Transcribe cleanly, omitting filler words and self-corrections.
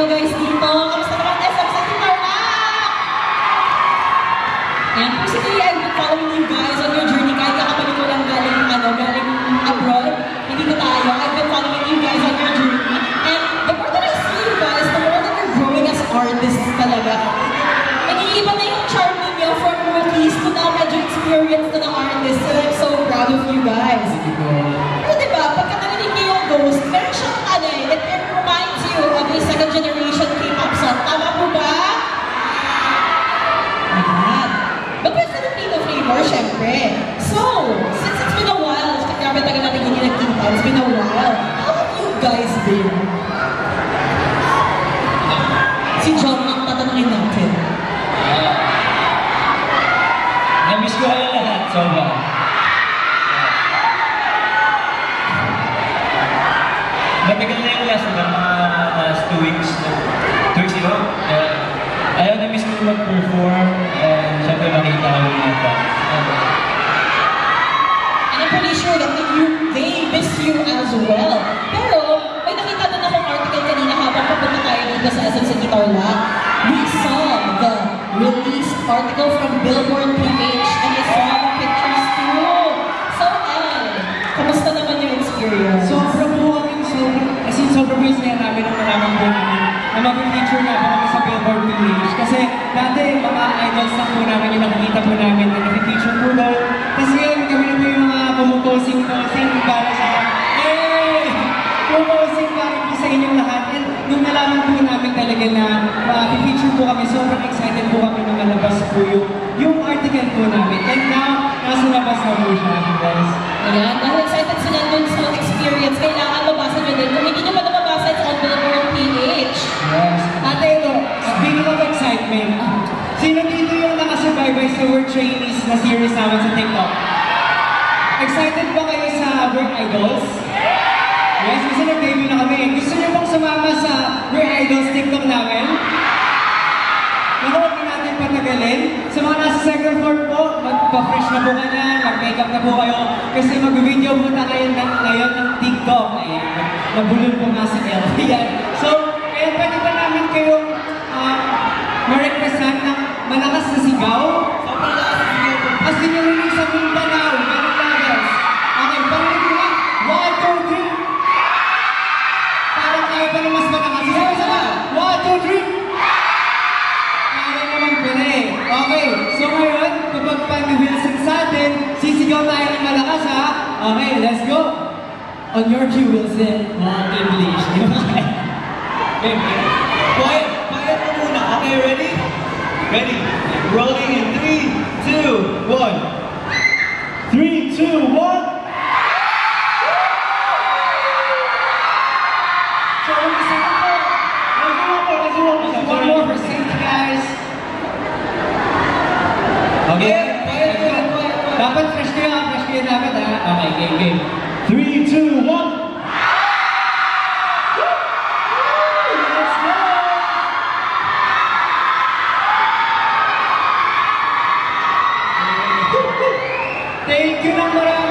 guys dito. Kamusta naman SM sa Tarlac? And personally, I've been following you guys on your journey. Kahit kakapalik ko lang galing abroad. Hindi ko tayo. I've been following you guys on your journey. And the more that I see you guys, the more that you're growing as artists talaga. Nag-iiba na yung charm ninyo from rookies to now medyo experienced na ng artists. And I'm so proud of you guys. Pero diba, pagka narinig niyo yung Ghost, meron siyang it reminds you of a second generation K-pop song. Tama po ba? Ayan. But with Filipino flavor, syempre. So, since it's been a while, grabe tagal natin hindi nagkita, it's been a while. How have you guys been? Si John ang tatanungin natin. Na-miss ko kayo lahat, sobra. Matagal na yung last na mga 2 weeks. 2 weeks ago. Ayaw na-miss ko mag-perform and syempre makita ko yung mga fans. And I'm pretty sure that they miss you as well. Pero, may nakita din akong article kanina habang papunta tayo dito sa SM City Tarlac. We saw the released article from Billboard PH and I saw the pictures too. So, kamusta naman yung experience? Sobrang saya namin ang malaman po namin na mag-feature na po kami sa Billboard PH. Kasi dati mga idols na po namin yung nakikita po namin na nag-feature po doon. Tapos ngayon kami na po yung mga pumuposing-posing para sa pumusing para po sa inyong lahat. And nung nalaman po namin talaga na mag-feature po kami, sobrang excited po kami na malabas po yung article po namin. And now, nasa labas na po siya, guys. Ayan, dahil excited sila dun sa experience, kailangan mabasa nyo din. Kung hindi nyo pa nababasa, it's on Billboard PH. Yes. Ate, ito, speaking of excitement, sino dito yung nakasubaybay sa Work Trainees na series namin sa TikTok? Excited ba kayo sa Work Idols? Yes, kasi nag-debut na kami. Gusto nyo bang sumama sa Work Idols TikTok namin? Nakuha natin patagalin. Sa mga nasa second floor po, magpa-fresh na po ka na, mag-makeup na po kayo. Kasi mag-video po na kayo ngayon ng TikTok. Ayan, nabulol po nga si El. So, kaya pwede ba namin kayong ma-represent ng malakas na sigaw? Sobrang lakas na sigaw po. As dinarinig sa Mindanao, ganun lagos. Okay, parinig ko nga. 1, 2, 3. Parang kayo pa na mas malakas. Sigaw sa ba? 1, 2, 3. Okay, so ngayon, kapag pan-Wilson sa atin, sisigaw tayo ng malakas ha. Okay, let's go. On your cue, Wilson. English. Okay. Quiet mo muna. Okay, ready? Ready. Rolling in 3, 2, 1. 3, 2, 1. So, isa na po. One more percent, guys. Okay? Dapat fresh kayo dapat ha? Okay, game. 3, 2, 1. Let's go! Thank you ng marami.